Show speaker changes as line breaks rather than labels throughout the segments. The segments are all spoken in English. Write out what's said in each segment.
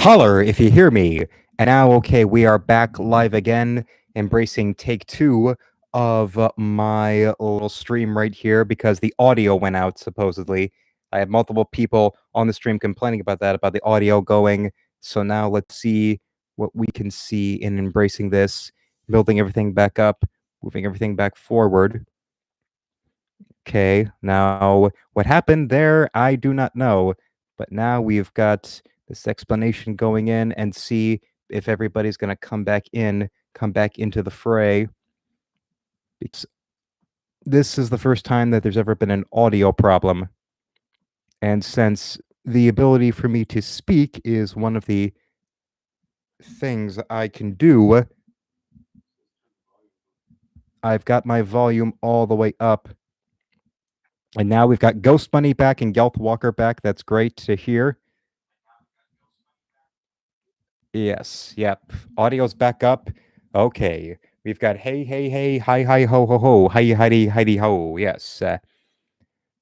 Holler if you hear me. And now, okay, we are back live again, embracing take 2 of my little stream right here because the audio went out, supposedly. I had multiple people on the stream complaining about that, about the audio going. So now let's see what we can see in embracing this, building everything back up, moving everything back forward. Okay, now what happened there, I do not know. But now we've got this explanation going in and see if everybody's going to come back into the fray. Because this is the first time that there's ever been an audio problem. And since the ability for me to speak is one of the things I can do, I've got my volume all the way up. And now we've got Ghost Bunny back and Gelth Walker back. That's great to hear. Yes, yep. Audio's back up. Okay. We've got hey, hey, hey, hi, hi, ho, ho, ho, hi, hi, hi, ho. Yes.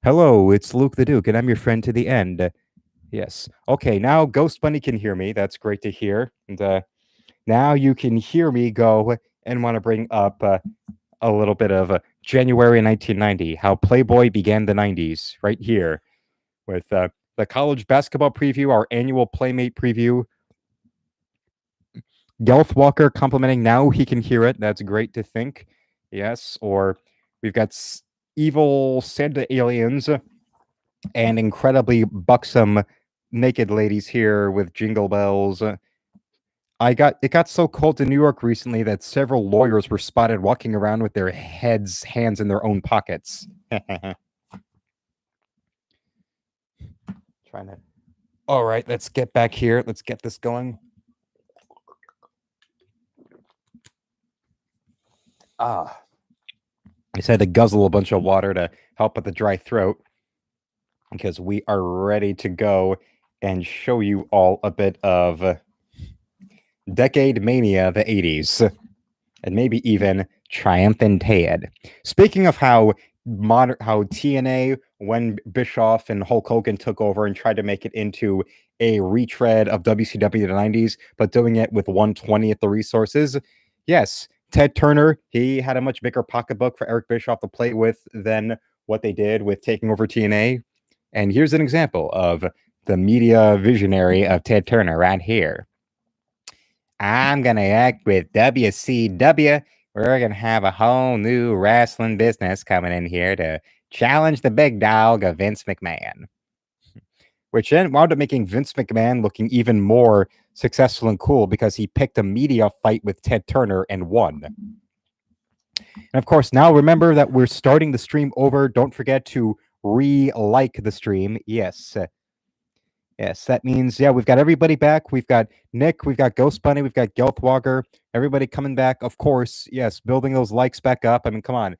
Hello, it's Luke the Duke, and I'm your friend to the end. Yes. Okay, now Ghost Bunny can hear me. That's great to hear. And now you can hear me go and want to bring up a little bit of January 1990, how Playboy began the 90s, right here, with the college basketball preview, our annual Playmate preview. Gelth Walker complimenting now he can hear it. That's great to think. Yes. Or we've got evil Santa aliens and incredibly buxom naked ladies here with jingle bells. It got so cold in New York recently that several lawyers were spotted walking around with their hands in their own pockets. Trying to. All right, let's get back here. Let's get this going. I just had to guzzle a bunch of water to help with the dry throat because we are ready to go and show you all a bit of Decade Mania, the 80s, and maybe even Triumphant Ted. Speaking of how TNA, when Bischoff and Hulk Hogan took over and tried to make it into a retread of WCW in the 90s, but doing it with 1/20th the resources, yes, Ted Turner, he had a much bigger pocketbook for Eric Bischoff to play with than what they did with taking over TNA. And here's an example of the media visionary of Ted Turner right here. I'm going to act with WCW. We're going to have a whole new wrestling business coming in here to challenge the big dog of Vince McMahon. Which then wound up making Vince McMahon looking even more successful and cool because he picked a media fight with Ted Turner and won. And of course, now remember that we're starting the stream over. Don't forget to like the stream. Yes. Yes, that means, yeah, we've got everybody back. We've got Nick, we've got Ghost Bunny, we've got Gelth Walker, everybody coming back. Of course, yes, building those likes back up. I mean, come on.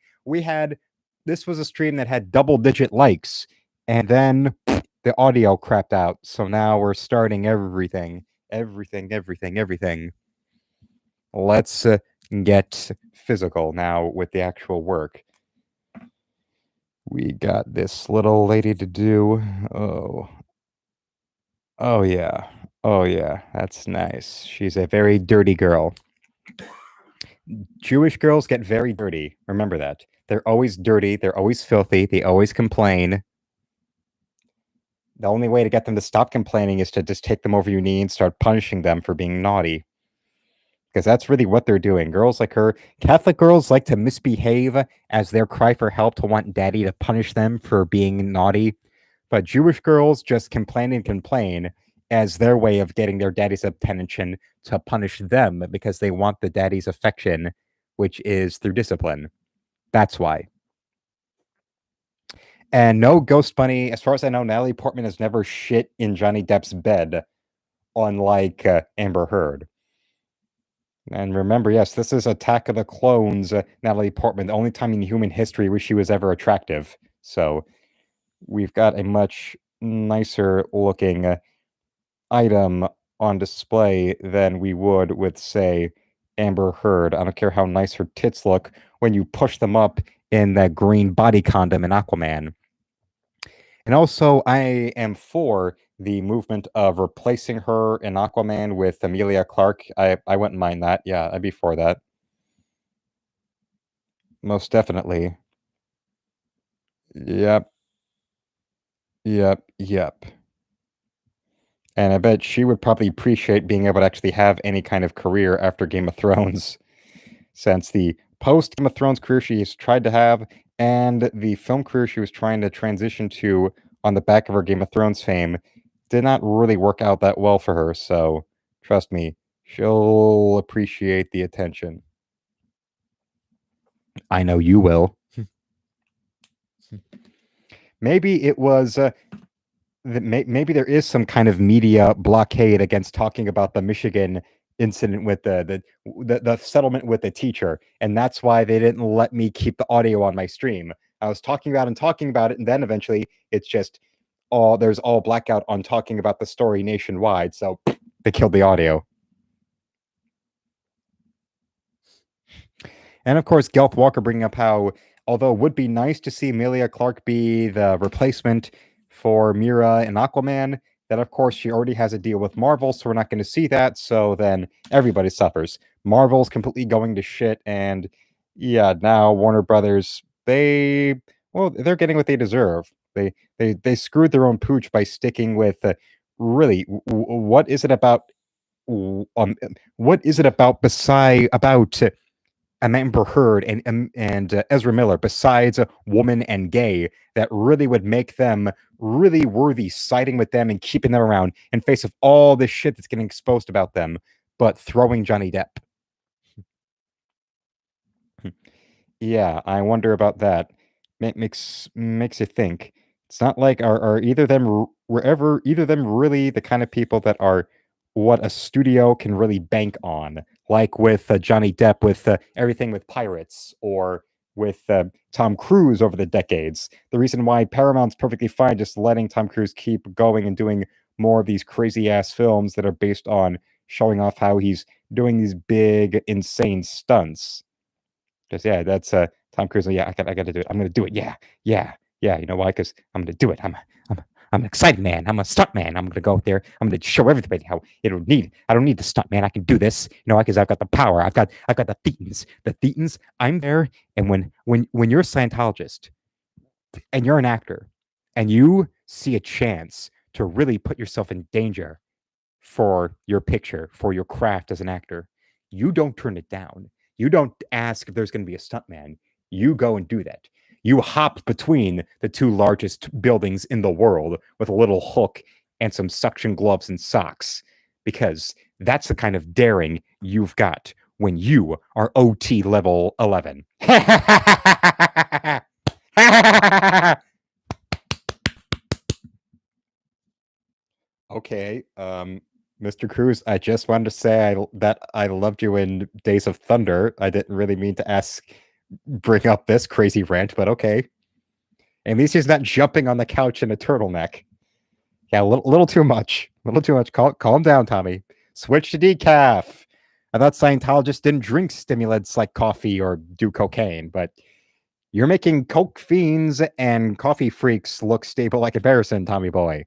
This was a stream that had double-digit likes, and then the audio crapped out. So now we're starting everything. Let's get physical now with the actual work. We got this little lady to do. Oh, yeah. That's nice. She's a very dirty girl. Jewish girls get very dirty. Remember that. They're always dirty. They're always filthy. They always complain. The only way to get them to stop complaining is to just take them over your knee and start punishing them for being naughty. Because that's really what they're doing. Girls like her, Catholic girls like to misbehave as their cry for help to want daddy to punish them for being naughty. But Jewish girls just complain and complain as their way of getting their daddy's attention to punish them because they want the daddy's affection, which is through discipline. That's why. And no, Ghost Bunny, as far as I know, Natalie Portman has never shit in Johnny Depp's bed, unlike Amber Heard. And remember, yes, this is Attack of the Clones, Natalie Portman, the only time in human history where she was ever attractive. So we've got a much nicer looking item on display than we would with, say, Amber Heard. I don't care how nice her tits look when you push them up in that green body condom in Aquaman. And also, I am for the movement of replacing her in Aquaman with Emilia Clarke, I wouldn't mind that. Yeah, I'd be for that. Most definitely. Yep, yep. And I bet she would probably appreciate being able to actually have any kind of career after Game of Thrones, since the post Game of Thrones career she's tried to have and the film career she was trying to transition to on the back of her Game of Thrones fame did not really work out that well for her. So trust me, she'll appreciate the attention. I know you will. Maybe it was maybe there is some kind of media blockade against talking about the Michigan incident with the settlement with the teacher, and that's why they didn't let me keep the audio on my stream. I was talking about it, and then eventually it's just there's all blackout on talking about the story nationwide, so they killed the audio. And of course, Gelth Walker bringing up how, although it would be nice to see Emilia Clarke be the replacement for Mira in Aquaman, that of course she already has a deal with Marvel, so we're not going to see that. So then everybody suffers. Marvel's completely going to shit, and yeah, now Warner Brothers, they're getting what they deserve. They screwed their own pooch by sticking with really what is it about what is it about beside about Amber Heard and Ezra Miller, besides woman and gay, that really would make them really worthy siding with them and keeping them around in face of all this shit that's getting exposed about them, but throwing Johnny Depp. Yeah, I wonder about that. Makes you think. It's not like are either of them wherever either of them really the kind of people that are what a studio can really bank on, like with Johnny Depp with everything with pirates, or with Tom Cruise over the decades. The reason why Paramount's perfectly fine just letting Tom Cruise keep going and doing more of these crazy ass films that are based on showing off how he's doing these big, insane stunts. Just yeah, that's Tom Cruise. Yeah, I got to do it. I'm gonna do it. Yeah. You know why? Because I'm gonna do it. I'm an excited man. I'm a stunt man. I'm gonna go out there. I'm gonna show everybody how it don't need. I don't need the stunt man. I can do this. You know why? Because I've got the power. I've got the thetans. The thetans. I'm there. And when you're a Scientologist and you're an actor, and you see a chance to really put yourself in danger for your picture, for your craft as an actor, you don't turn it down. You don't ask if there's going to be a stuntman. You go and do that. You hop between the two largest buildings in the world with a little hook and some suction gloves and socks, because that's the kind of daring you've got when you are OT level 11. Okay, Mr. Cruz, I just wanted to say that I loved you in Days of Thunder. I didn't really mean to bring up this crazy rant, but okay. At least he's not jumping on the couch in a turtleneck. Yeah, a little too much. A little too much. Calm down, Tommy. Switch to decaf. I thought Scientologists didn't drink stimulants like coffee or do cocaine, but you're making coke fiends and coffee freaks look stable by comparison, Tommy boy.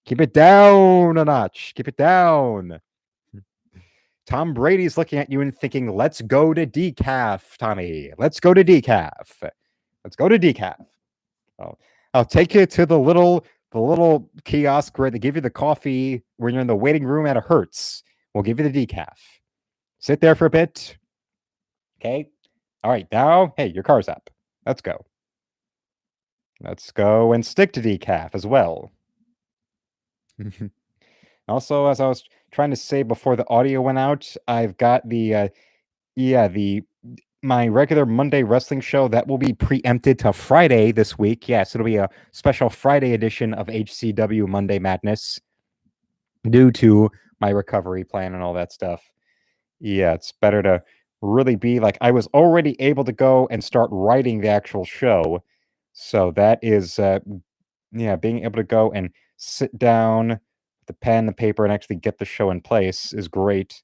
Keep it down a notch. Keep it down. Tom Brady's looking at you and thinking, let's go to decaf, Tommy. Let's go to decaf. Let's go to decaf. I'll take you to the little kiosk where they give you the coffee when you're in the waiting room at a Hertz. We'll give you the decaf. Sit there for a bit. Okay. All right. Now, hey, your car's up. Let's go. Let's go and stick to decaf as well. Also, as I was trying to say before the audio went out, I've got my regular Monday wrestling show that will be preempted to Friday this week. Yes, it'll be a special Friday edition of HCW Monday Madness due to my recovery plan and all that stuff. Yeah, it's better to really be like, I was already able to go and start writing the actual show. So that is, being able to go and sit down with the pen, the paper, and actually get the show in place is great.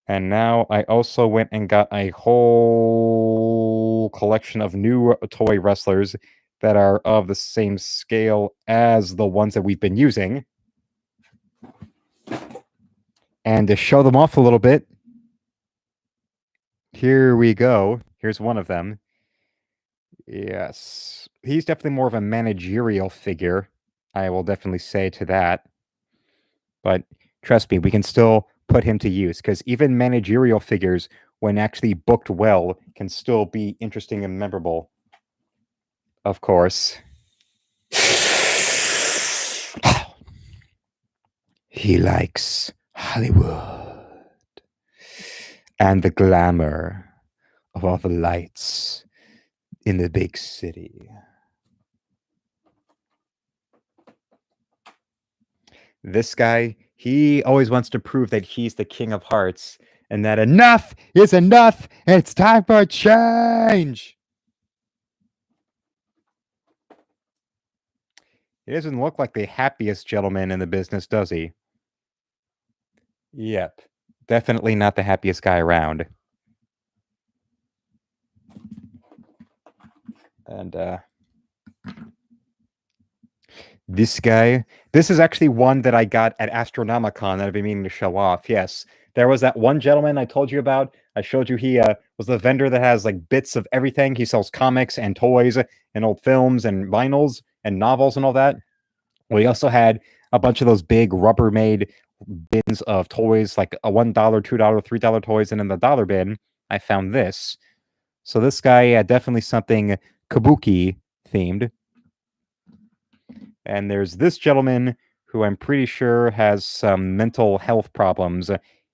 And now I also went and got a whole collection of new toy wrestlers that are of the same scale as the ones that we've been using. And to show them off a little bit, here we go. Here's one of them. Yes. He's definitely more of a managerial figure. I will definitely say to that. But trust me, we can still put him to use because even managerial figures, when actually booked well, can still be interesting and memorable. Of course. He likes Hollywood and the glamour of all the lights in the big city. This guy, he always wants to prove that he's the king of hearts and that enough is enough. It's time for a change. He doesn't look like the happiest gentleman in the business, does he? Yep. Definitely not the happiest guy around. And this guy, this is actually one that I got at Astronomicon that I've been meaning to show off. Yes. There was that one gentleman I told you about. I showed you he was the vendor that has like bits of everything. He sells comics and toys and old films and vinyls and novels and all that. Well, he also had a bunch of those big Rubbermaid bins of toys, like a $1, $2, $3 toys, and in the dollar bin, I found this. So this guy definitely something kabuki themed. And there's this gentleman who I'm pretty sure has some mental health problems.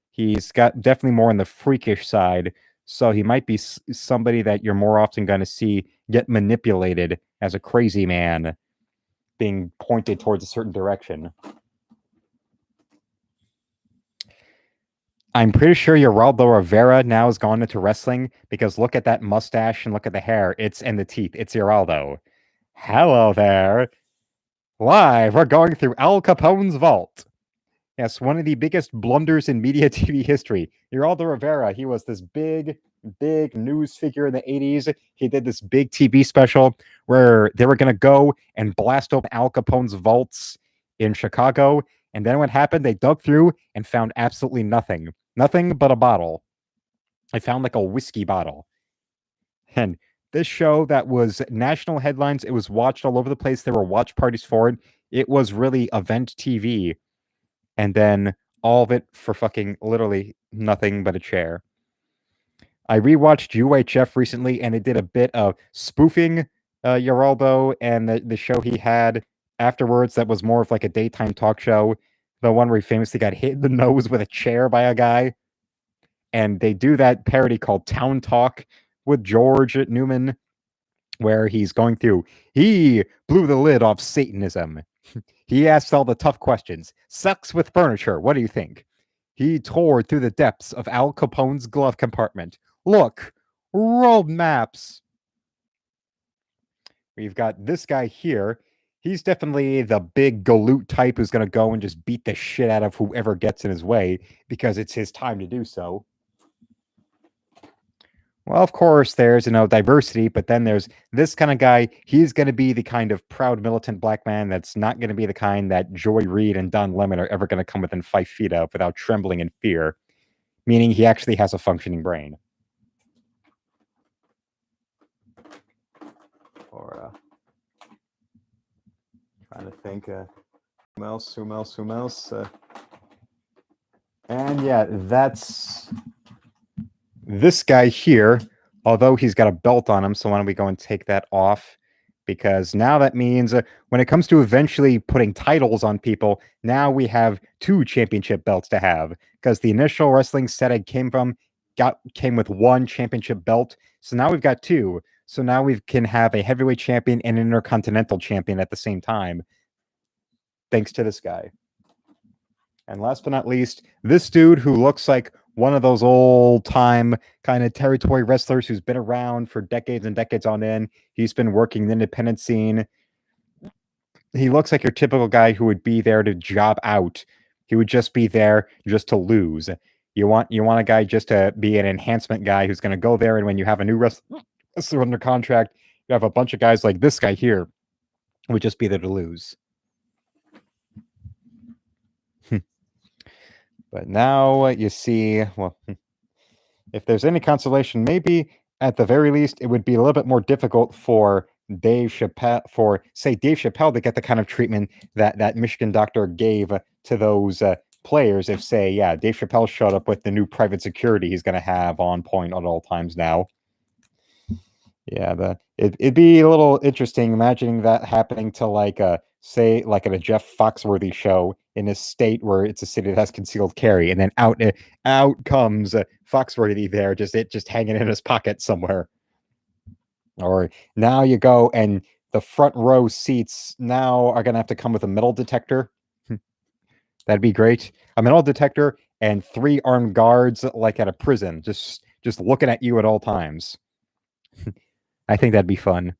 He's got definitely more on the freakish side, so he might be somebody that you're more often going to see get manipulated as a crazy man being pointed towards a certain direction. I'm pretty sure Geraldo Rivera now has gone into wrestling because look at that mustache and look at the hair. And the teeth. It's Geraldo. Hello there. Live, we're going through Al Capone's vault. Yes, one of the biggest blunders in media TV history. Geraldo Rivera, he was this big news figure in the 80s. He did this big TV special where they were going to go and blast open Al Capone's vaults in Chicago. And then what happened? They dug through and found absolutely nothing. Nothing but a bottle. I found like a whiskey bottle. And this show that was national headlines, it was watched all over the place. There were watch parties for it. It was really event TV. And then all of it for fucking literally nothing but a chair. I rewatched UHF recently, and it did a bit of spoofing Geraldo and the show he had afterwards that was more of like a daytime talk show. The one where he famously got hit in the nose with a chair by a guy. And they do that parody called Town Talk with George Newman, where he's going through, he blew the lid off Satanism. He asked all the tough questions. Sex with furniture, what do you think? He tore through the depths of Al Capone's glove compartment. Look, road maps. We've got this guy here. He's definitely the big galoot type who's going to go and just beat the shit out of whoever gets in his way because it's his time to do so. Well, of course, there's, diversity, but then there's this kind of guy. He's going to be the kind of proud militant black man that's not going to be the kind that Joy Reid and Don Lemon are ever going to come within 5 feet of without trembling in fear, meaning he actually has a functioning brain. Or, trying to think, who else? And yeah, that's this guy here, although he's got a belt on him, so why don't we go and take that off? Because now that means when it comes to eventually putting titles on people, now we have 2 championship belts to have. Because the initial wrestling set I came from came with 1 championship belt. So now we've got 2. So now we can have a heavyweight champion and an intercontinental champion at the same time. Thanks to this guy. And last but not least, this dude who looks like one of those old-time kind of territory wrestlers who's been around for decades and decades on end. He's been working the independent scene. He looks like your typical guy who would be there to job out. He would just be there just to lose. You want a guy just to be an enhancement guy who's going to go there, and when you have a new wrestler under contract, you have a bunch of guys like this guy here who would just be there to lose. But now you see, well, if there's any consolation, maybe at the very least it would be a little bit more difficult for Dave Chappelle to get the kind of treatment that Michigan doctor gave to those players if, say, yeah, Dave Chappelle showed up with the new private security he's going to have on point at all times now. Yeah, it'd be a little interesting imagining that happening to like say like at a Jeff Foxworthy show in a state where it's a city that has concealed carry, and then out comes Foxworthy there, just hanging in his pocket somewhere. Or now you go and the front row seats now are gonna have to come with a metal detector. That'd be great. A metal detector and 3 armed guards like at a prison, just looking at you at all times. I think that'd be fun.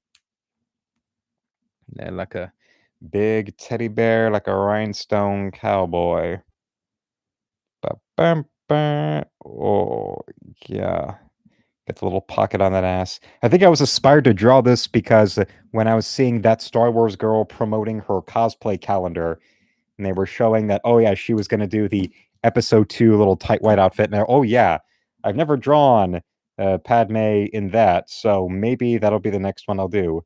And like a big teddy bear, like a rhinestone cowboy. Oh, yeah. Get the little pocket on that ass. I think I was inspired to draw this because when I was seeing that Star Wars girl promoting her cosplay calendar, and they were showing that, oh yeah, she was going to do the episode 2 little tight white outfit. And oh yeah, I've never drawn Padme in that, so maybe that'll be the next one I'll do.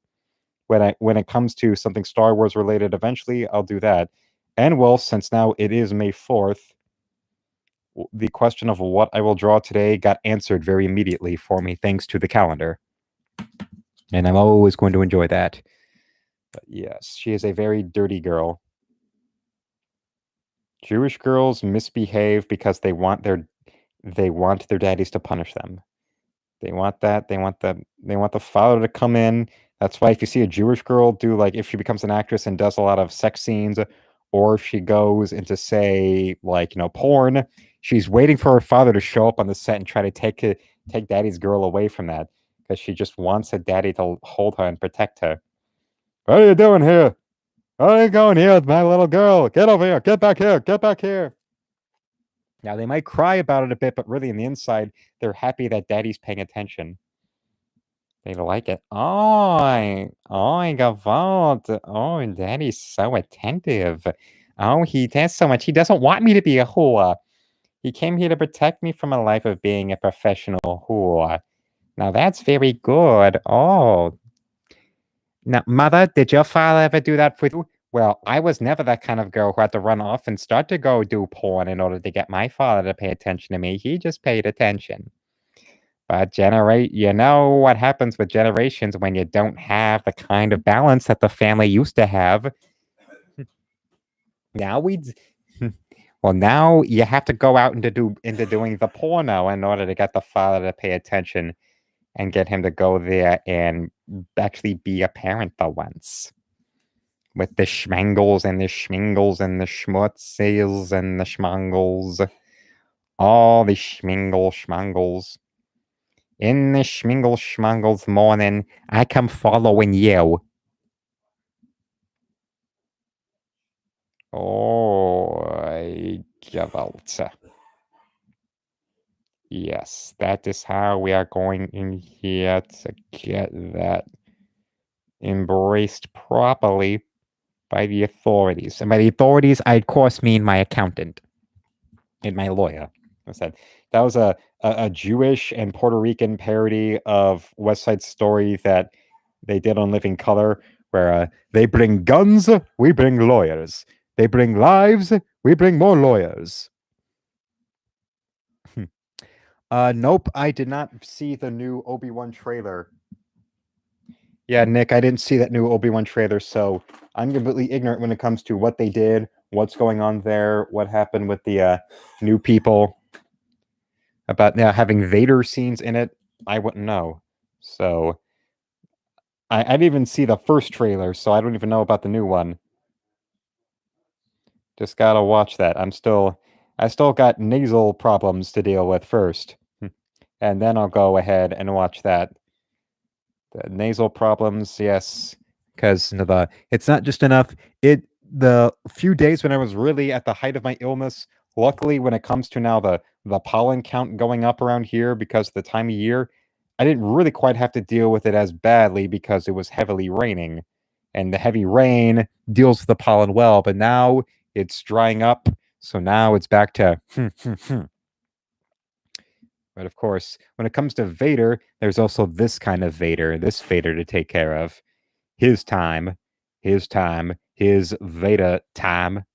When it comes to something Star Wars related, eventually I'll do that. And well, since now it is May 4th, the question of what I will draw today got answered very immediately for me thanks to the calendar. And I'm always going to enjoy that. But yes, she is a very dirty girl. Jewish girls misbehave because they want their daddies to punish them. They want the father to come in. That's why if you see a Jewish girl do, like, if she becomes an actress and does a lot of sex scenes, or if she goes into, say, like, porn, she's waiting for her father to show up on the set and try to take daddy's girl away from that, because she just wants a daddy to hold her and protect her. What are you doing here? Where are you going here with my little girl? Get over here. Get back here. Get back here. Now, they might cry about it a bit, but really on the inside, they're happy that daddy's paying attention. They like it. Oh, Gavalt. Oh, daddy's so attentive. Oh, he does so much. He doesn't want me to be a whore. He came here to protect me from a life of being a professional whore. Now, that's very good. Oh. Now, mother, did your father ever do that for you? Well, I was never that kind of girl who had to run off and start to go do porn in order to get my father to pay attention to me. He just paid attention. But you know what happens with generations when you don't have the kind of balance that the family used to have. Now now you have to go out into doing the porno in order to get the father to pay attention and get him to go there and actually be a parent for once. With the schmangles and the schmingles and the schmutzels and the schmangles. All the schmangles. In the schmangles morning, I come following you. Oh, Gewalt. Yes, that is how we are going in here to get that embraced properly by the authorities. And by the authorities, I of course mean my accountant and my lawyer. I said that was a Jewish and Puerto Rican parody of West Side Story that they did on Living Color, where they bring guns, we bring lawyers. They bring lives, we bring more lawyers. Nope, I did not see the new Obi-Wan trailer. Yeah, Nick, I didn't see that new Obi-Wan trailer, so I'm completely ignorant when it comes to what they did, what's going on there, what happened with the new people. About having Vader scenes in it, I wouldn't know. So I didn't even see the first trailer, so I don't even know about the new one. Just gotta watch that. I still got nasal problems to deal with first. And then I'll go ahead and watch that. The nasal problems, yes. Because it's not just enough. The few days when I was really at the height of my illness, luckily when it comes to now the pollen count going up around here because of the time of year, I didn't really quite have to deal with it as badly because it was heavily raining. And the heavy rain deals with the pollen well, but now it's drying up. So now it's back to But of course, when it comes to Vader, there's also this kind of Vader, this Vader to take care of. His time, his Vader time.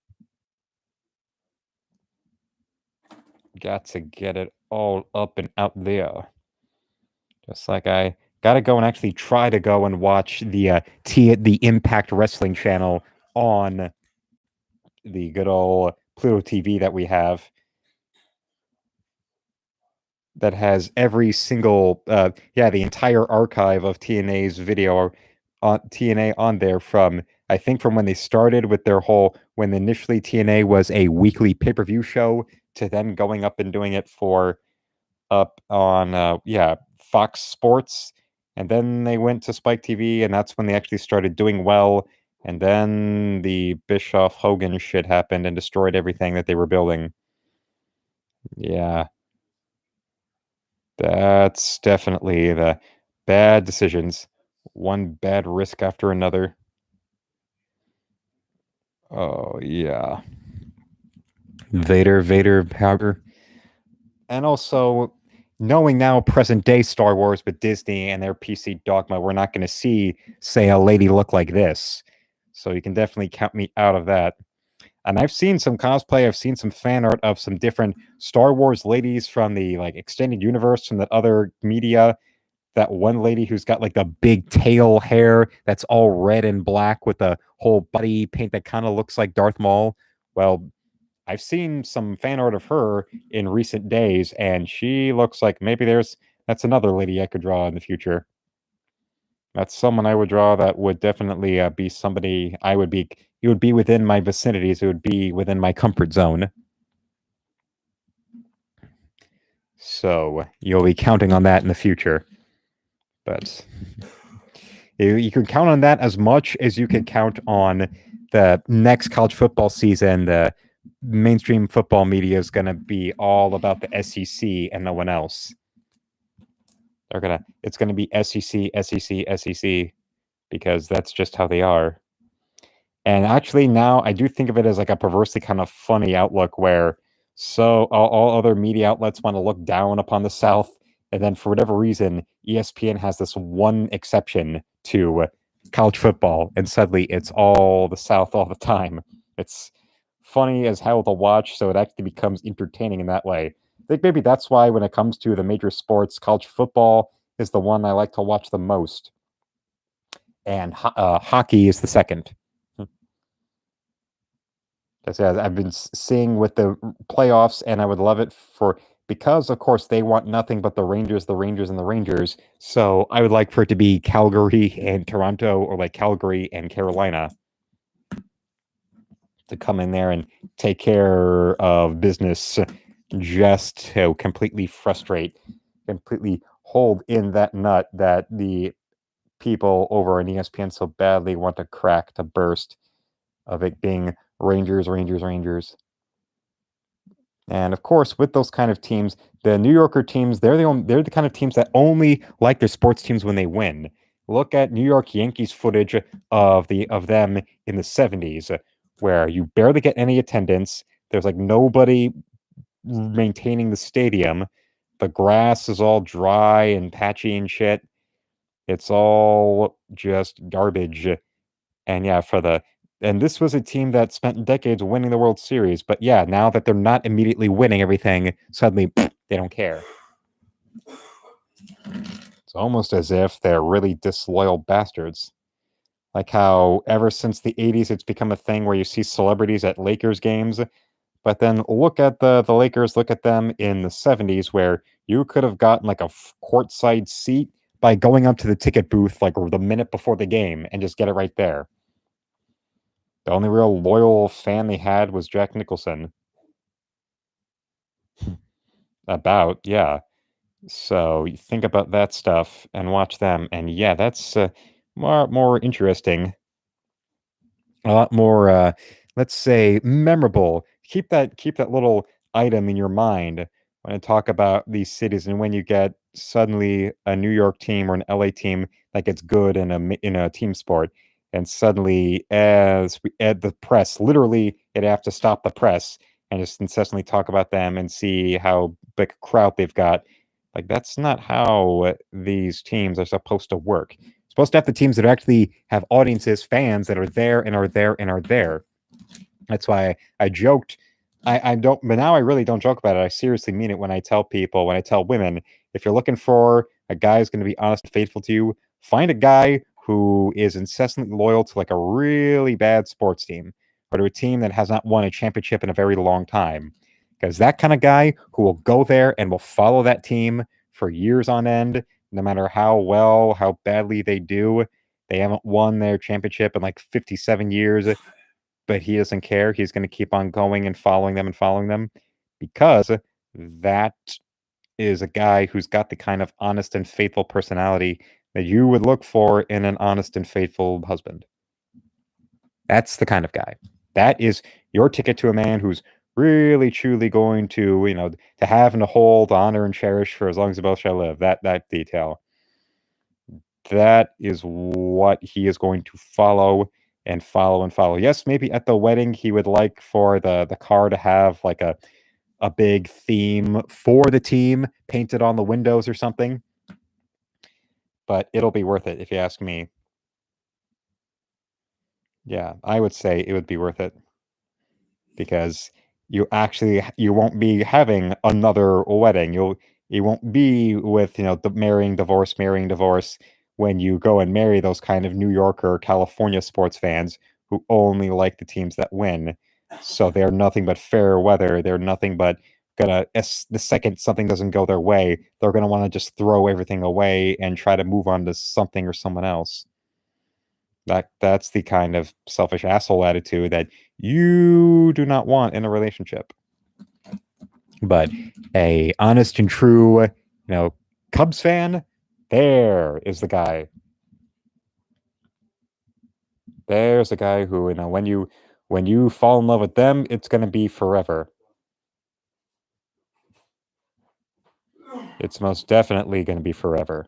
Got to get it all up and out there. Just like I gotta go and actually try to go and watch the Impact Wrestling channel on the good old Pluto TV that we have. That has every single the entire archive of TNA's video on TNA on there from I think from when they started with their whole when initially TNA was a weekly pay-per-view show to then going up and doing it for up on Fox Sports, and then they went to Spike TV, and that's when they actually started doing well, and then the Bischoff Hogan shit happened and destroyed everything that they were building. Yeah. That's definitely the bad decisions. One bad risk after another. Oh, yeah. Vader powder. And also, knowing now present day Star Wars with Disney and their PC dogma, we're not going to see, say, a lady look like this. So you can definitely count me out of that. And I've seen some cosplay, I've seen some fan art of some different Star Wars ladies from the like extended universe from that other media. That one lady who's got like the big tail hair that's all red and black with the whole body paint that kind of looks like Darth Maul. Well, I've seen some fan art of her in recent days, and she looks like maybe that's another lady I could draw in the future. That's someone I would draw that would definitely be somebody I would be. It would be within my vicinities. It would be within my comfort zone. So you'll be counting on that in the future. But you can count on that as much as you can count on the next college football season. The mainstream football media is going to be all about the SEC and no one else. It's going to be SEC, SEC, SEC, because that's just how they are. And actually, now I do think of it as like a perversely kind of funny outlook where all other media outlets want to look down upon the South. And then for whatever reason, ESPN has this one exception to college football. And suddenly it's all the South all the time. It's funny as hell to watch. So it actually becomes entertaining in that way. I think maybe that's why when it comes to the major sports, college football is the one I like to watch the most. And hockey is the second. I've been seeing with the playoffs, and I would love it because, of course, they want nothing but the Rangers, and the Rangers. So I would like for it to be Calgary and Toronto, or like Calgary and Carolina, to come in there and take care of business, just to completely hold in that nut that the people over on ESPN so badly want to crack to burst, of it being Rangers. And of course, with those kind of teams, the New Yorker teams, they're the kind of teams that only like their sports teams when they win. Look at New York Yankees footage of them in the 70s, where you barely get any attendance. There's like nobody maintaining the stadium. The grass is all dry and patchy and shit. It's all just garbage. And yeah, and this was a team that spent decades winning the World Series, but yeah, now that they're not immediately winning everything, suddenly they don't care. It's almost as if they're really disloyal bastards. Like how ever since the 80s, it's become a thing where you see celebrities at Lakers games, but then look at the Lakers, look at them in the 70s, where you could have gotten like a courtside seat by going up to the ticket booth like the minute before the game and just get it right there. The only real loyal fan they had was Jack Nicholson. Yeah. So you think about that stuff and watch them, and yeah, that's more interesting, a lot more, let's say, memorable. Keep that little item in your mind when I talk about these cities, and when you get suddenly a New York team or an LA team that gets good in a team sport, and suddenly as we add the press, literally, it have to stop the press. and just incessantly talk about them and see how big a crowd they've got. Like, that's not how these teams are supposed to work. You're supposed to have the teams that actually have audiences, fans that are there and are there and are there. That's why I joked. I don't, but now I really don't joke about it. I seriously mean it when I tell people, when I tell women, if you're looking for a guy who's going to be honest and faithful to you, find a guy who is incessantly loyal to like a really bad sports team or to a team that has not won a championship in a very long time. Because that kind of guy who will go there and will follow that team for years on end, no matter how well, how badly they do. They haven't won their championship in like 57 years, but he doesn't care. He's going to keep on going and following them because that is a guy who's got the kind of honest and faithful personality that you would look for in an honest and faithful husband. That's the kind of guy. That is your ticket to a man who's really truly going to, to have and to hold, honor and cherish for as long as you both shall live. That detail. That is what he is going to follow and follow and follow. Yes, maybe at the wedding he would like for the car to have like a big theme for the team painted on the windows or something. But it'll be worth it if you ask me. Yeah, I would say it would be worth it because you won't be having another wedding. You won't be with, the marrying divorce when you go and marry those kind of New York or California sports fans who only like the teams that win. So they're nothing but fair weather. They're nothing but the second something doesn't go their way, they're gonna want to just throw everything away and try to move on to something or someone else. That's the kind of selfish asshole attitude that you do not want in a relationship. But a honest and true, Cubs fan, there is the guy. There's a guy who, when you fall in love with them, it's going to be forever. It's most definitely going to be forever.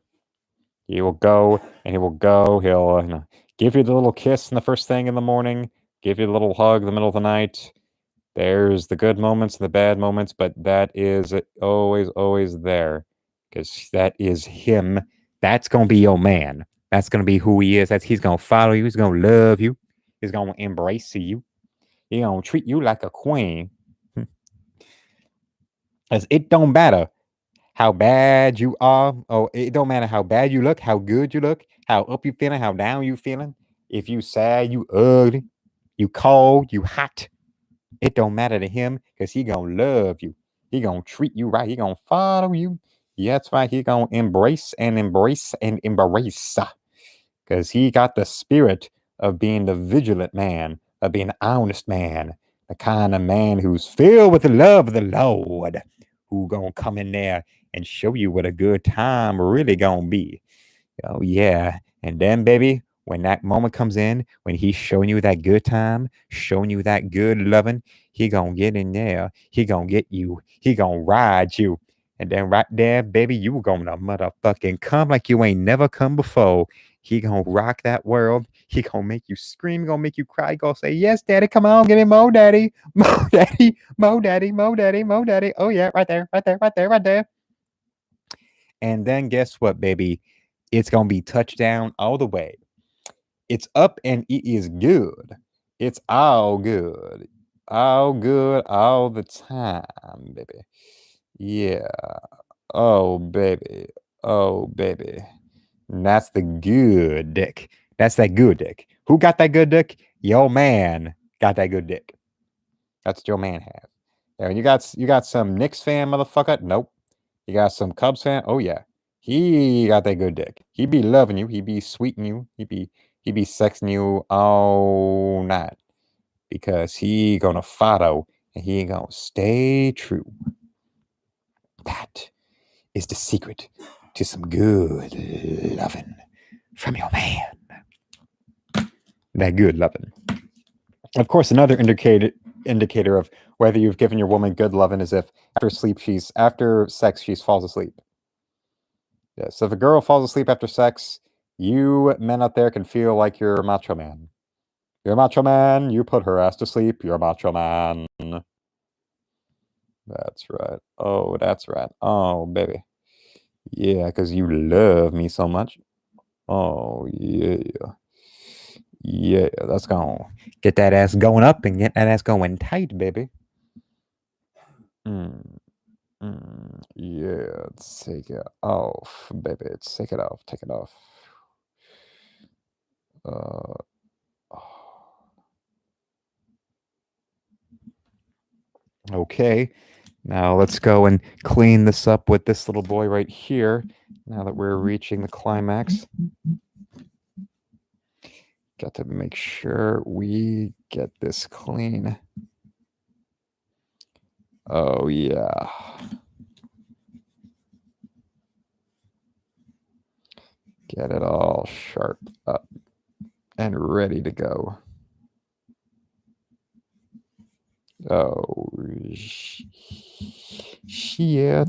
He will go and he will go. He'll give you the little kiss in the first thing in the morning, give you a little hug in the middle of the night. There's the good moments and the bad moments, but that is always, always there because that is him. That's going to be your man. That's going to be who he is. He's going to follow you. He's going to love you. He's going to embrace you. He's going to treat you like a queen. As it don't matter how bad you are. Oh, it don't matter how bad you look, how good you look, how up you feeling, how down you feeling. If you sad, you ugly, you cold, you hot. It don't matter to him because he gonna love you. He gonna treat you right. He gonna follow you. Yeah, that's right. He gonna embrace and embrace and embrace. Because he got the spirit of being the vigilant man, of being an honest man, the kind of man who's filled with the love of the Lord, who gonna come in there and show you what a good time really gonna be. Oh yeah. And then, baby, when that moment comes in, when he's showing you that good time, showing you that good loving, he gonna get in there. He gonna get you. He gonna ride you. And then right there, baby, you gonna motherfucking come like you ain't never come before. He gonna rock that world. He gonna make you scream. He gonna make you cry. He gonna say, yes, daddy, come on, give me more, daddy. More, daddy. More, daddy. More, daddy. More, daddy. Oh, yeah, right there, right there, right there, right there. And then guess what, baby? It's going to be touchdown all the way. It's up and it is good. It's all good. All good all the time, baby. Yeah. Oh, baby. Oh, baby. And that's the good dick. That's that good dick. Who got that good dick? Your man got that good dick. That's what your man has. And you got some Knicks fan, motherfucker? Nope. You got some Cubs fan? Oh yeah. He got that good dick. He be loving you. He be sweeting you. He be sexing you all night. Because he gonna follow and he gonna stay true. That is the secret to some good loving from your man. That good loving. Of course, another indicator of whether you've given your woman good loving is if after sex she falls asleep. Yeah, so if a girl falls asleep after sex, you men out there can feel like you're a macho man. You're a macho man. You put her ass to sleep. You're a macho man. That's right. Oh, that's right. Oh, baby. Yeah, because you love me so much. Oh, yeah. Yeah, that's gonna get that ass going up and get that ass going tight, baby. Mm, yeah, take it off, baby. Take it off. Take it off. Uh, okay. Now let's go and clean this up with this little boy right here. Now that we're reaching the climax. Got to make sure we get this clean. Oh, yeah. Get it all sharp up and ready to go. Oh, shit.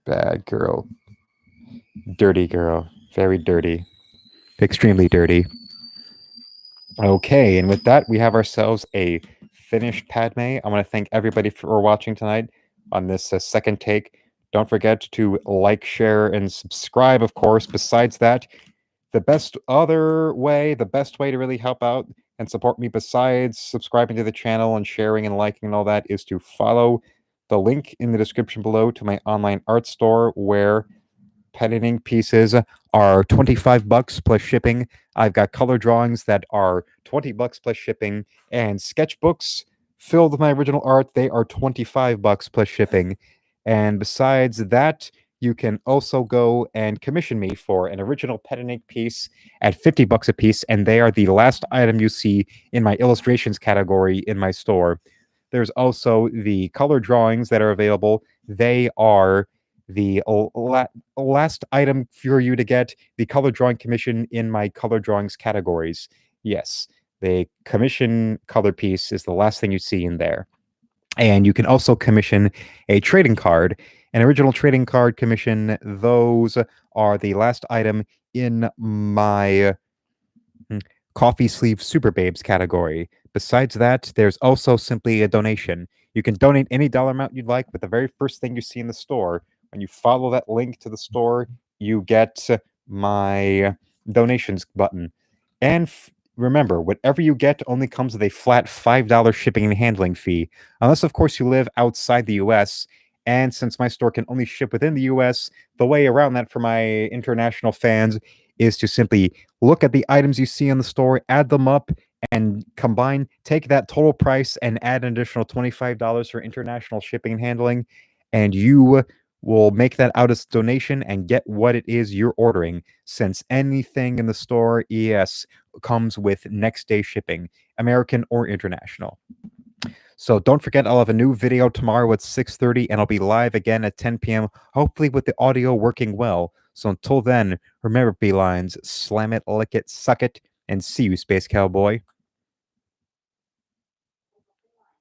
Bad girl. Dirty girl. Very dirty. Extremely dirty. Okay, and with that, we have ourselves a finished Padme. I want to thank everybody for watching tonight on this second take. Don't forget to like, share, and subscribe, of course. Besides that, the best way to really help out and support me besides subscribing to the channel and sharing and liking and all that is to follow the link in the description below to my online art store where pen and ink pieces are 25 bucks plus shipping. I've got color drawings that are 20 bucks plus shipping, and sketchbooks filled with my original art. They are 25 bucks plus shipping. And besides that, you can also go and commission me for an original pen and ink piece at 50 bucks a piece, and they are the last item you see in my illustrations category in my store. There's also the color drawings that are available. They are the last item for you to get the color drawing commission in my color drawings categories. Yes, the commission color piece is the last thing you see in there. And you can also commission a trading card, an original trading card commission. Those are the last item in my coffee sleeve super babes category. Besides that, there's also simply a donation. You can donate any dollar amount you'd like with the very first thing you see in the store. When you follow that link to the store, you get my donations button. And remember, whatever you get only comes with a flat $5 shipping and handling fee, unless, of course, you live outside the US. And since my store can only ship within the US, the way around that for my international fans is to simply look at the items you see in the store, add them up, and combine, take that total price and add an additional $25 for international shipping and handling, and you will make that out as donation and get what it is you're ordering, since anything in the store, yes, comes with next day shipping, American or international. So don't forget, I'll have a new video tomorrow at 6:30, and I'll be live again at 10 p.m., hopefully with the audio working well. So until then, remember, beelines, slam it, lick it, suck it, and see you, Space Cowboy.